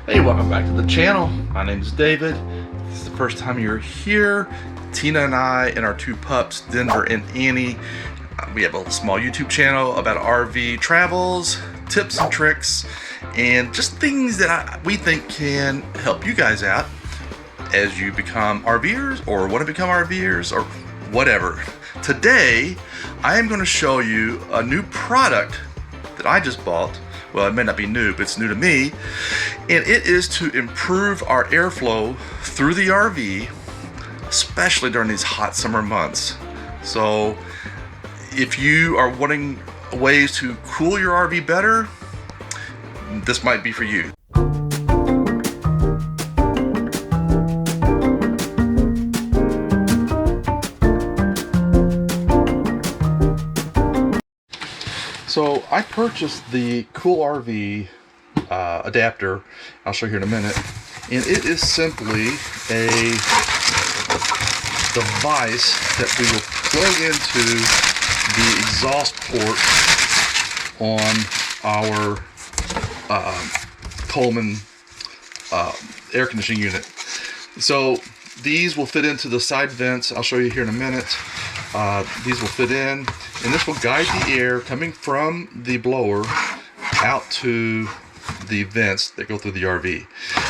Hey, welcome back to the channel. My name is David. If this is the first time you're here, Tina and I and our two pups, Denver and Annie, we have a small YouTube channel about RV travels, tips and tricks, and just things that we think can help you guys out as you become RVers or want to become RVers or whatever. Today, I am going to show you a new product that I just bought. Well, it may not be new, but it's new to me. And it is to improve our airflow through the RV, especially during these hot summer months. So if you are wanting ways to cool your RV better, this might be for you. So I purchased the KoolRV adapter. I'll show you here in a minute. And it is simply a device that we will plug into the exhaust port on our Coleman air conditioning unit. So these will fit into the side vents. I'll show you here in a minute. These will fit in, and this will guide the air coming from the blower out to the vents that go through the RV.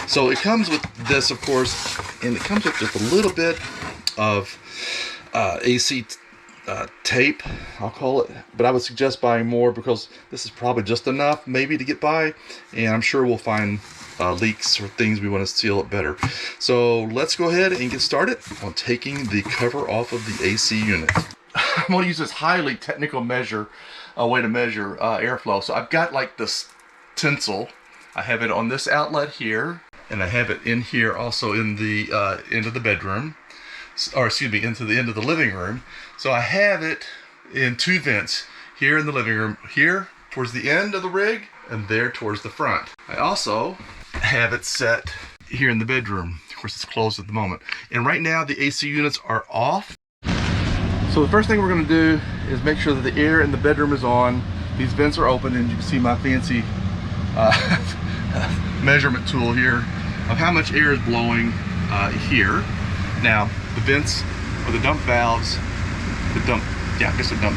So it comes with this, of course, and it comes with just a little bit of AC tape, I'll call it, but I would suggest buying more because this is probably just enough maybe to get by, and I'm sure we'll find leaks or things we want to seal it better. So let's go ahead and get started on taking the cover off of the AC unit. I'm going to use this highly technical way to measure airflow. So I've got like this tinsel. I have it on this outlet here, and I have it in here also in the end of the bedroom, or excuse me, into the end of the living room. So I have it in two vents, here in the living room, here towards the end of the rig, and there towards the front. I also have it set here in the bedroom. Of course, it's closed at the moment. And right now the AC units are off. So the first thing we're going to do is make sure that the air in the bedroom is on. These vents are open, and you can see my fancy measurement tool here of how much air is blowing here. Now the vents or the dump valves, the dump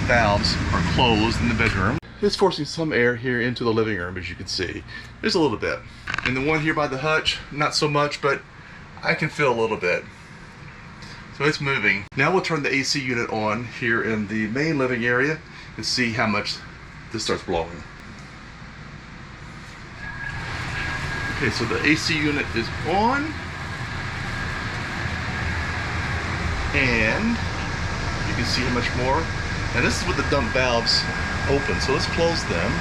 valves are closed in the bedroom. It's forcing some air here into the living room, as you can see. There's a little bit. And the one here by the hutch, not so much, but I can feel a little bit. So it's moving. Now we'll turn the AC unit on here in the main living area and see how much this starts blowing. Okay, so the AC unit is on. And you can see how much more. And this is with the dump valves open, so let's close them.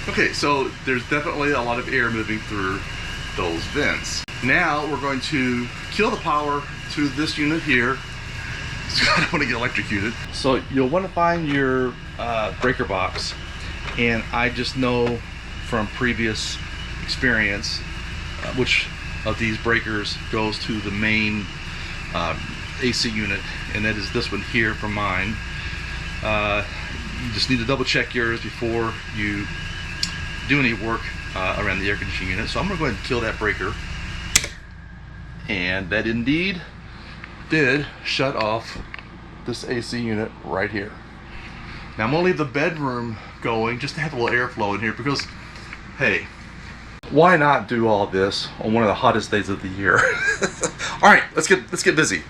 Okay, so there's definitely a lot of air moving through those vents. Now we're going to kill the power to this unit here. So I don't want to get electrocuted. So you'll want to find your breaker box, and I just know from previous experience which of these breakers goes to the main AC unit, and that is this one here from mine. You just need to double check yours before you do any work around the air conditioning unit. So I'm going to go ahead and kill that breaker, and that indeed did shut off this AC unit right here. Now I'm going to leave the bedroom going just to have a little airflow in here because, hey, why not do all this on one of the hottest days of the year? All right, let's get busy.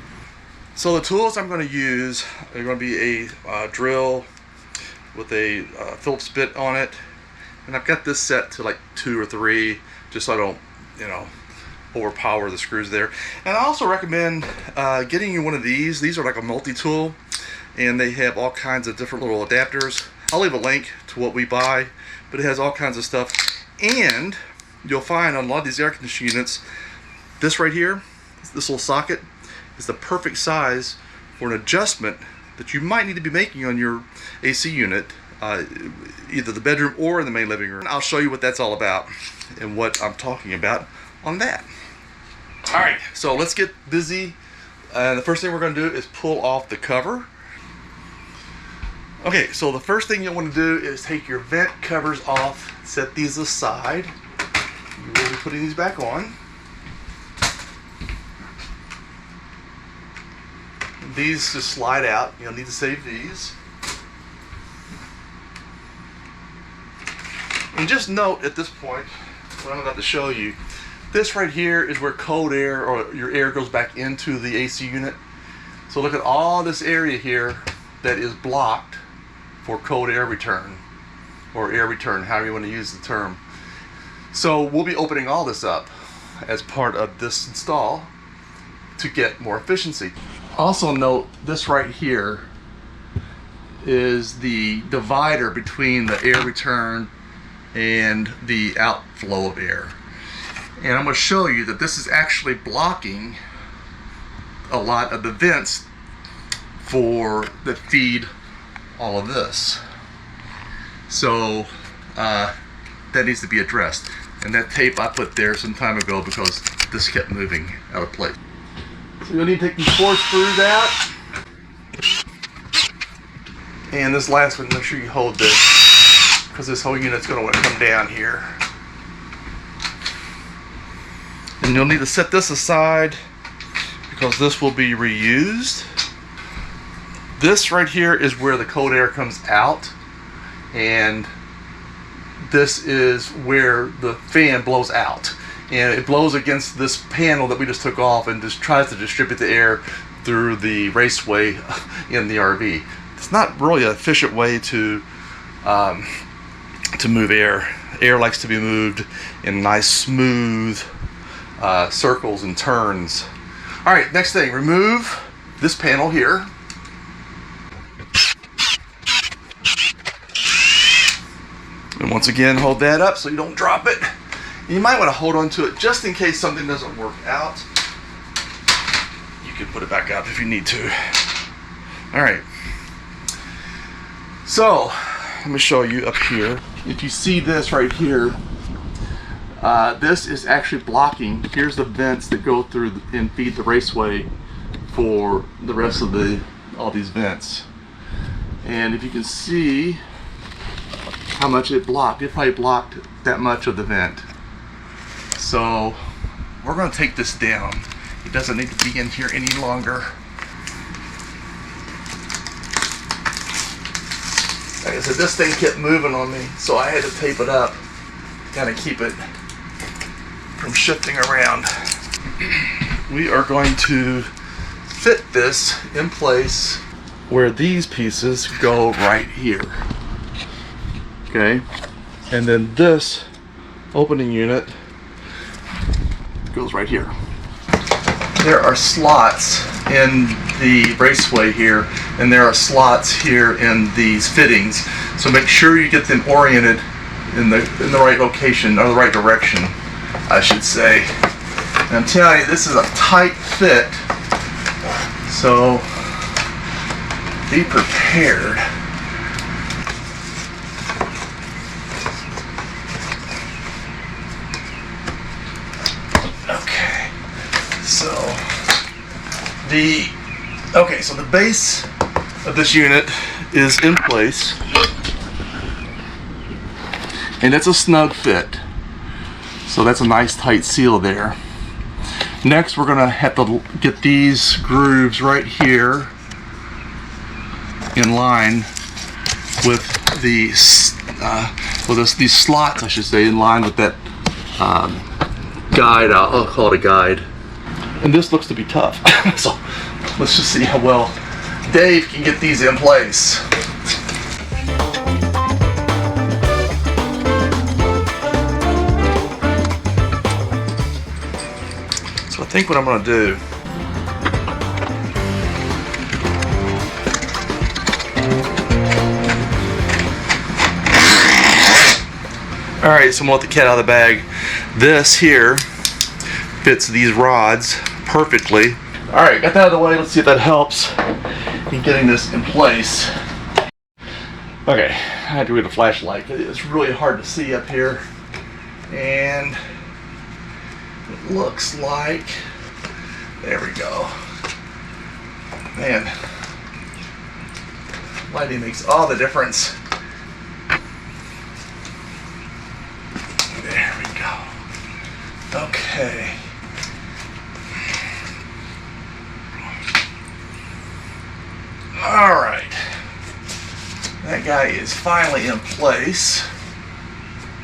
So the tools I'm going to use are going to be a drill with a Phillips bit on it, and I've got this set to like 2 or 3, just so I don't, overpower the screws there. And I also recommend getting you one of these. These are like a multi-tool, and they have all kinds of different little adapters. I'll leave a link to what we buy, but it has all kinds of stuff. And you'll find on a lot of these air conditioning units, this right here, this little socket, is the perfect size for an adjustment that you might need to be making on your AC unit, either the bedroom or in the main living room. I'll show you what that's all about and what I'm talking about on that. All right, so let's get busy And the first thing we're going to do is pull off the cover. Okay, so the first thing you want to do is take your vent covers off, set these aside. You will be putting these back on. These just slide out. You'll need to save these. And just note at this point, what I'm about to show you, this right here is where cold air or your air goes back into the AC unit. So look at all this area here that is blocked for cold air return, or air return, however you want to use the term. So we'll be opening all this up as part of this install to get more efficiency. Also note this right here is the divider between the air return and the outflow of air. And I'm going to show you that this is actually blocking a lot of the vents that feed all of this. So that needs to be addressed. And that tape I put there some time ago because this kept moving out of place. So you'll need to take these 4 screws out. And this last one, make sure you hold this, because this whole unit's going to want to come down here. And you'll need to set this aside because this will be reused. This right here is where the cold air comes out, and this is where the fan blows out. And it blows against this panel that we just took off and just tries to distribute the air through the raceway in the RV. It's not really an efficient way to move air. Air likes to be moved in nice smooth circles and turns. All right, next thing, remove this panel here. And once again, hold that up so you don't drop it. You might want to hold on to it just in case something doesn't work out. You can put it back up if you need to. All right. So, let me show you up here. If you see this right here, this is actually blocking. Here's the vents that go through and feed the raceway for the rest of all these vents. And if you can see how much it blocked, it probably blocked that much of the vent. So we're going to take this down. It doesn't need to be in here any longer. Like I said, this thing kept moving on me, so I had to tape it up, kind of keep it from shifting around. We are going to fit this in place where these pieces go right here. Okay, and then this opening unit goes right here. There are slots in the raceway here, and there are slots here in these fittings. So make sure you get them oriented in the right location, or the right direction, I should say. And I'm telling you, this is a tight fit, so be prepared. So the base of this unit is in place, and it's a snug fit. So that's a nice tight seal there. Next, we're gonna have to get these grooves right here in line with these slots, I should say, in line with that guide. I'll call it a guide. And this looks to be tough. So let's just see how well Dave can get these in place. So I think what I'm going to do, alright, so I'm going to let the cat out of the bag. This here fits these rods perfectly. Alright, got that out of the way. Let's see if that helps in getting this in place. Okay, I had to get a flashlight. It's really hard to see up here. And it looks like, there we go. Man, lighting makes all the difference. There we go. Okay. All right. That guy is finally in place.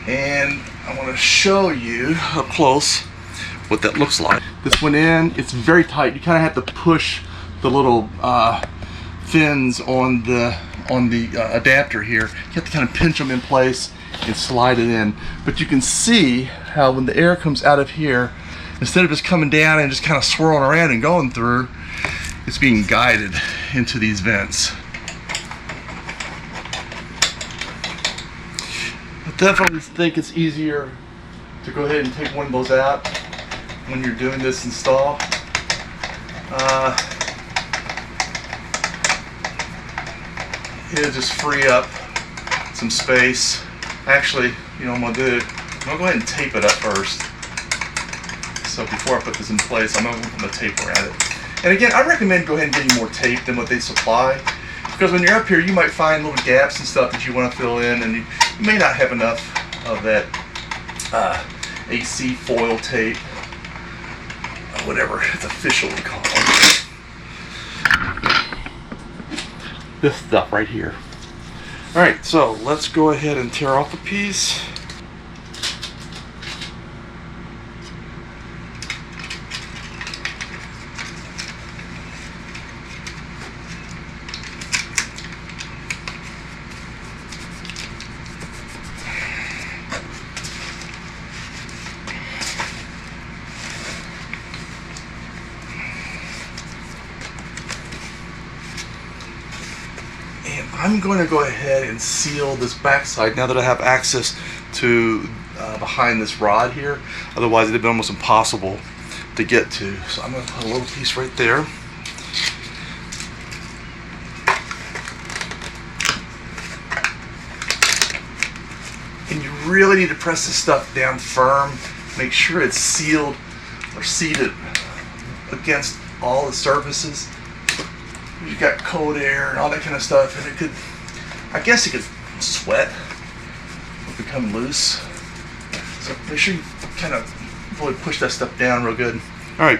And I want to show you up close what that looks like. This went in, it's very tight. You kind of have to push the little fins on the adapter here. You have to kind of pinch them in place and slide it in. But you can see how when the air comes out of here, instead of just coming down and just kind of swirling around and going through, it's being guided into these vents. I definitely think it's easier to go ahead and take one of those out when you're doing this install. It'll just free up some space. Actually, you know what I'm gonna do? I'm gonna go ahead and tape it up first. So before I put this in place, I'm gonna tape around it. And again, I recommend go ahead and getting more tape than what they supply, because when you're up here, you might find little gaps and stuff that you want to fill in, and you may not have enough of that AC foil tape, whatever it's officially called. This stuff right here. All right, so let's go ahead and tear off a piece. I'm going to go ahead and seal this backside now that I have access to behind this rod here. Otherwise it'd be almost impossible to get to. So I'm going to put a little piece right there. And you really need to press this stuff down firm. Make sure it's sealed or seated against all the surfaces. You've got cold air and all that kind of stuff, and it could, I guess it could sweat or become loose. So make sure you kind of really push that stuff down real good. All right,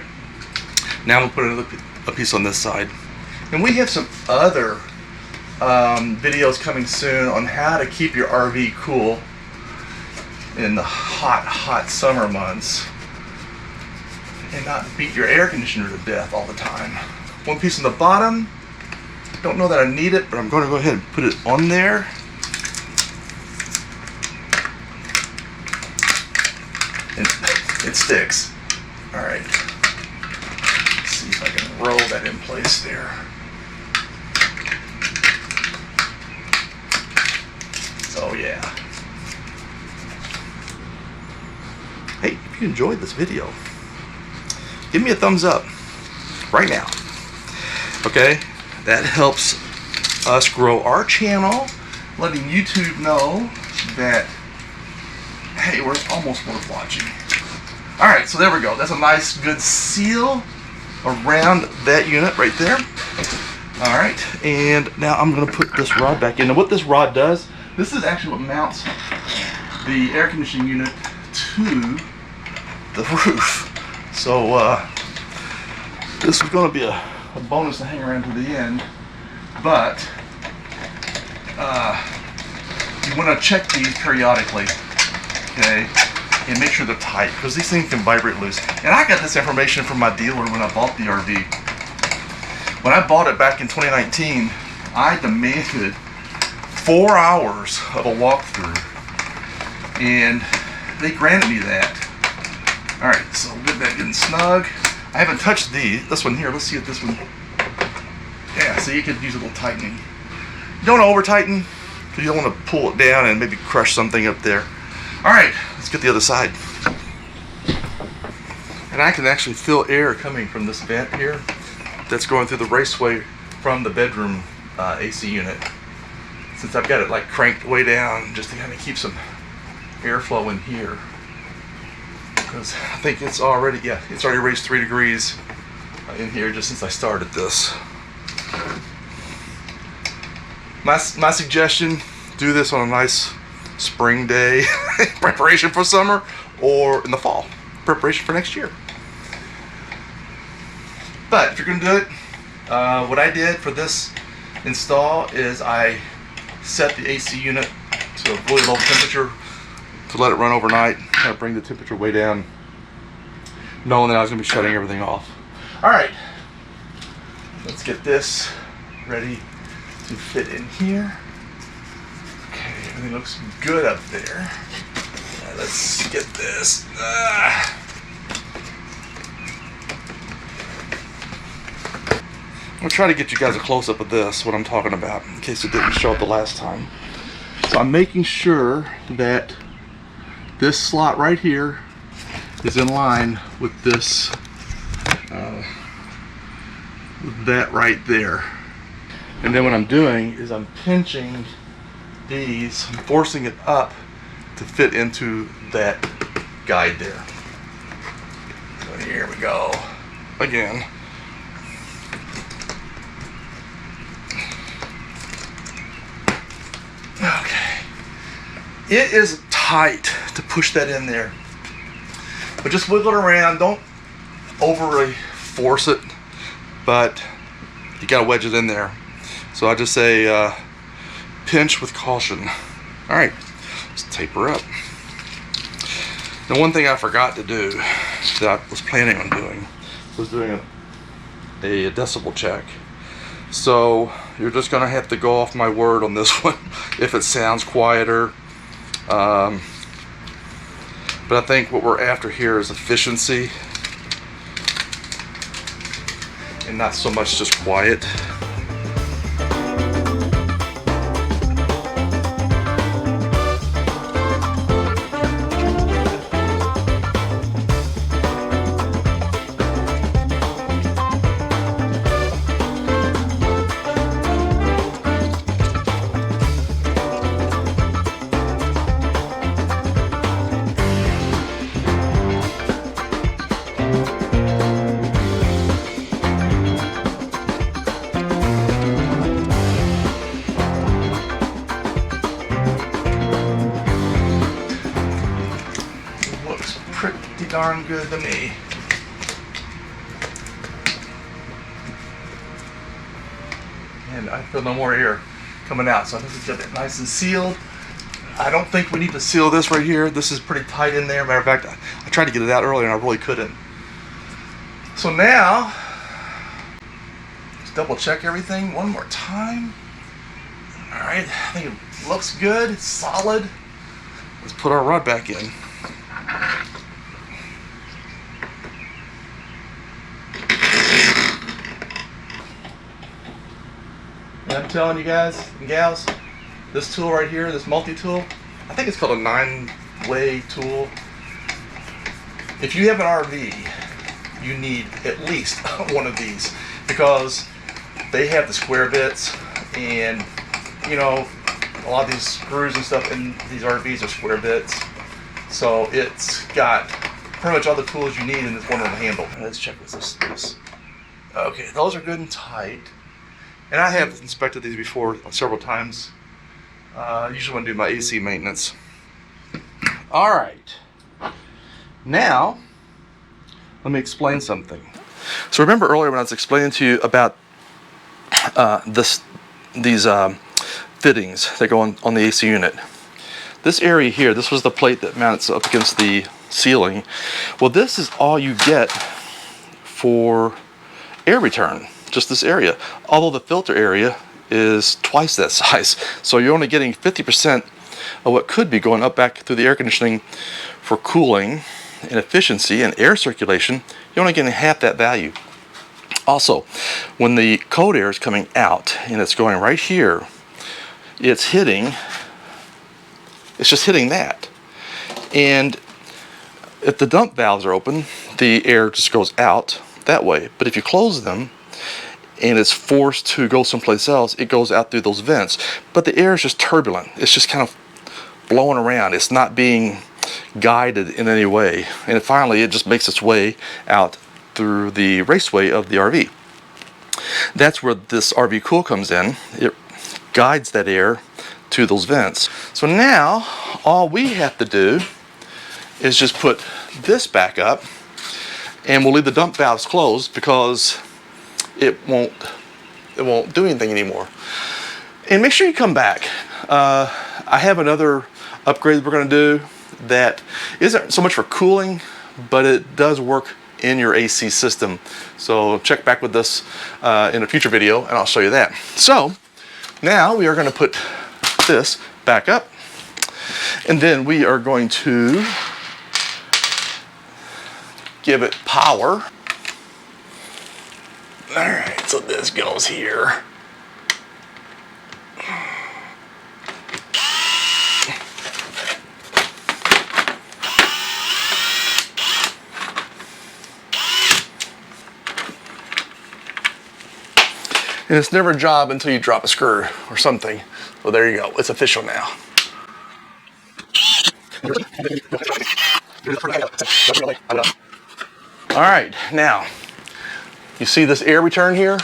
now I'm gonna put a piece on this side. And we have some other videos coming soon on how to keep your RV cool in the hot summer months and not beat your air conditioner to death all the time. One piece on the bottom. Don't know that I need it, but I'm going to go ahead and put it on there. And it sticks. All right. Let's see if I can roll that in place there. Oh yeah. Hey, if you enjoyed this video, give me a thumbs up right now. Okay, that helps us grow our channel, letting YouTube know that, hey, we're almost worth watching. All right, so there we go. That's a nice, good seal around that unit right there. All right, and now I'm gonna put this rod back in. And what this rod does, this is actually what mounts the air conditioning unit to the roof. So this is gonna be a bonus to hang around to the end, but you want to check these periodically, okay, and make sure they're tight, because these things can vibrate loose. And I got this information from my dealer when I bought the RV. When I bought it back in 2019, I demanded 4 hours of a walkthrough, and they granted me that. All right, so we'll get that getting snug. I haven't touched this one here. Let's see if this one, yeah, so you could use a little tightening. You don't want to over tighten, because you don't want to pull it down and maybe crush something up there. All right, let's get the other side. And I can actually feel air coming from this vent here that's going through the raceway from the bedroom AC unit. Since I've got it like cranked way down just to kind of keep some airflow in here. Because I think it's already, yeah, it's already raised 3 degrees in here just since I started this. My suggestion, do this on a nice spring day, preparation for summer, or in the fall, preparation for next year. But if you're gonna do it, what I did for this install is I set the AC unit to a really low temperature to let it run overnight. Kind of bring the temperature way down, knowing that I was gonna be shutting everything off. All right, let's get this ready to fit in here. Okay, everything looks good up there. All right, let's get this. I'm gonna try to get you guys a close-up of this, what I'm talking about, in case it didn't show up the last time. So I'm making sure that this slot right here is in line with this, with that right there. And then what I'm doing is I'm pinching these, I'm forcing it up to fit into that guide there. So here we go. Again. Okay. It is tight to push that in there. But just wiggle it around. Don't overly force it. But you gotta wedge it in there. So I just say pinch with caution. Alright, let's taper up. Now one thing I forgot to do that I was planning on doing was doing a decibel check. So you're just gonna have to go off my word on this one if it sounds quieter. But I think what we're after here is efficiency and not so much just quiet. Pretty darn good to me. And I feel no more air coming out, so I think we get it nice and sealed. I don't think we need to seal this right here. This is pretty tight in there. Matter of fact, I tried to get it out earlier and I really couldn't. So now, let's double check everything one more time. All right, I think it looks good, it's solid. Let's put our rod back in. I'm telling you guys and gals, this tool right here, this multi-tool, I think it's called a 9-way tool. If you have an RV, you need at least one of these because they have the square bits, and you know, a lot of these screws and stuff in these RVs are square bits. So it's got pretty much all the tools you need in this one little handle. Let's check this. Okay, those are good and tight. And I have inspected these before several times. Usually when I do my AC maintenance. All right. Now, let me explain something. So remember earlier when I was explaining to you about these fittings that go on the AC unit. This area here, this was the plate that mounts up against the ceiling. Well, this is all you get for air return. Just this area, although the filter area is twice that size, so you're only getting 50% of what could be going up back through the air conditioning for cooling and efficiency and air circulation. You're only getting half that value. Also, when the cold air is coming out and it's going right here, it's just hitting that, and if the dump valves are open, the air just goes out that way. But if you close them and it's forced to go someplace else, it goes out through those vents. But the air is just turbulent. It's just kind of blowing around. It's not being guided in any way. And finally, it just makes its way out through the raceway of the RV. That's where this RV Cool comes in. It guides that air to those vents. So now all we have to do is just put this back up, and we'll leave the dump valves closed because it won't do anything anymore. And make sure you come back. I have another upgrade we're going to do that isn't so much for cooling, but it does work in your AC system. So check back with this in a future video, and I'll show you that. So now we are going to put this back up, and then we are going to give it power. All right, so this goes here. And it's never a job until you drop a screw or something. So there you go, it's official now. All right, now, you see this air return here?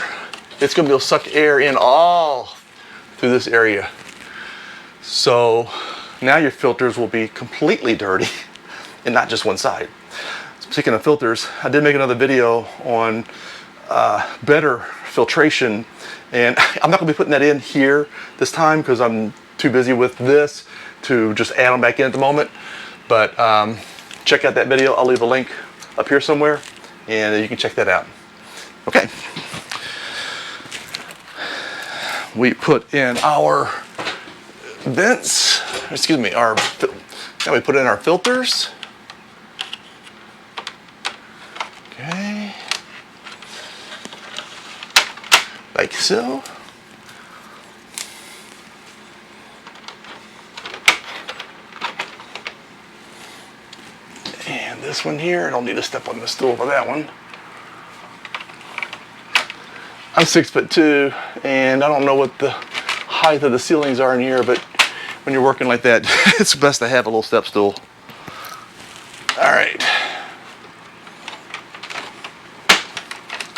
It's gonna be able to suck air in all through this area. So now your filters will be completely dirty and not just one side. Speaking of filters, I did make another video on better filtration, and I'm not gonna be putting that in here this time because I'm too busy with this to just add them back in at the moment. But check out that video. I'll leave a link up here somewhere, and you can check that out. Okay. We put in our vents, excuse me, now we put in our filters. Okay. Like so. And this one here, I don't need to step on the stool for that one. I'm 6'2", and I don't know what the height of the ceilings are in here, but when you're working like that, it's best to have a little step stool. All right.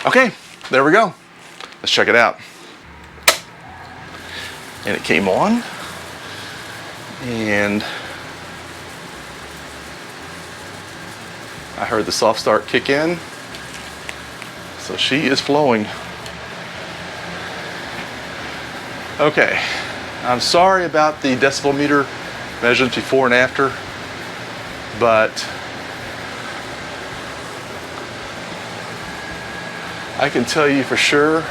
Okay, there we go. Let's check it out. And it came on, and I heard the soft start kick in, so she is flowing. Okay, I'm sorry about the decibel meter measurements before and after, but I can tell you for sure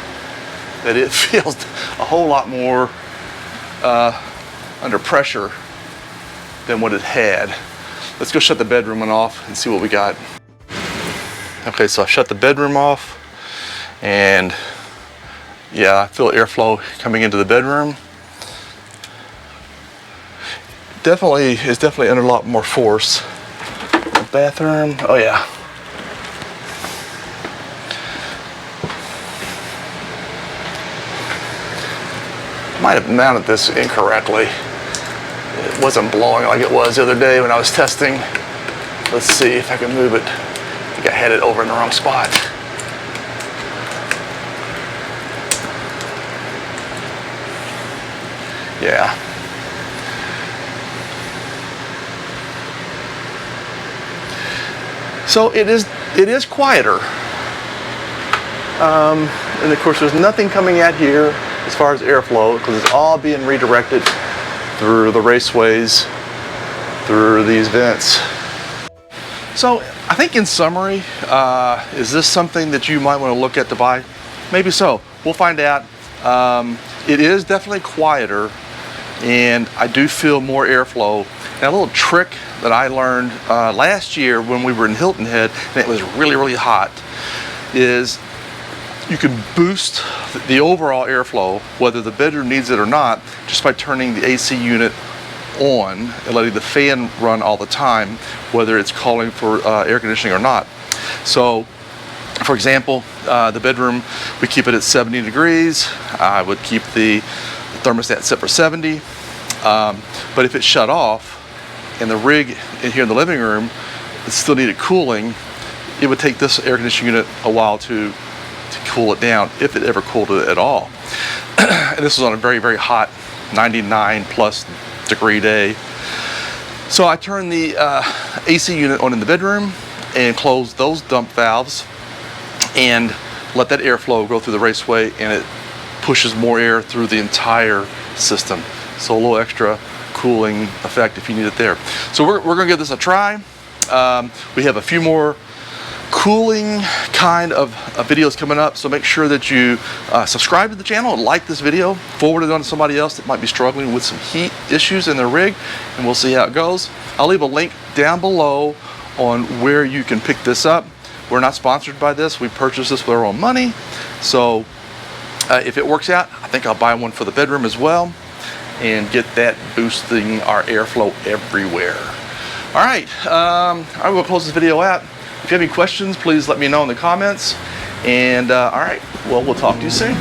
that it feels a whole lot more under pressure than what it had. Let's go shut the bedroom one off and see what we got. Okay, so I shut the bedroom off, and yeah, I feel airflow coming into the bedroom. It's definitely under a lot more force. The bathroom, oh yeah. Might have mounted this incorrectly. It wasn't blowing like it was the other day when I was testing. Let's see if I can move it. I think I had it over in the wrong spot. Yeah. So it is quieter. And of course there's nothing coming out here as far as airflow because it's all being redirected through the raceways, through these vents. So I think in summary, is this something that you might want to look at to buy? Maybe so. We'll find out. It is definitely quieter, and I do feel more airflow. And a little trick that I learned last year when we were in Hilton Head and it was really, really hot is you can boost the overall airflow, whether the bedroom needs it or not, just by turning the AC unit on and letting the fan run all the time, whether it's calling for air conditioning or not. So, for example, the bedroom, we keep it at 70 degrees. I would keep the thermostat set for 70. But if it's shut off and the rig in here in the living room it still needed cooling, it would take this air conditioning unit a while to cool it down, if it ever cooled it at all. And this was on a very, very hot 99 plus degree day. So I turned the AC unit on in the bedroom and closed those dump valves and let that airflow go through the raceway, and it pushes more air through the entire system. So a little extra cooling effect if you need it there. So we're gonna give this a try. We have a few more cooling kind of videos coming up, so make sure that you subscribe to the channel and like this video, forward it on to somebody else that might be struggling with some heat issues in their rig, and we'll see how it goes. I'll leave a link down below on where you can pick this up. We're not sponsored by this. We purchased this with our own money, so if it works out, I think I'll buy one for the bedroom as well and get that boosting our airflow everywhere. All right, I will close this video out. If you have any questions, please let me know in the comments. And all right, well, we'll talk to you soon.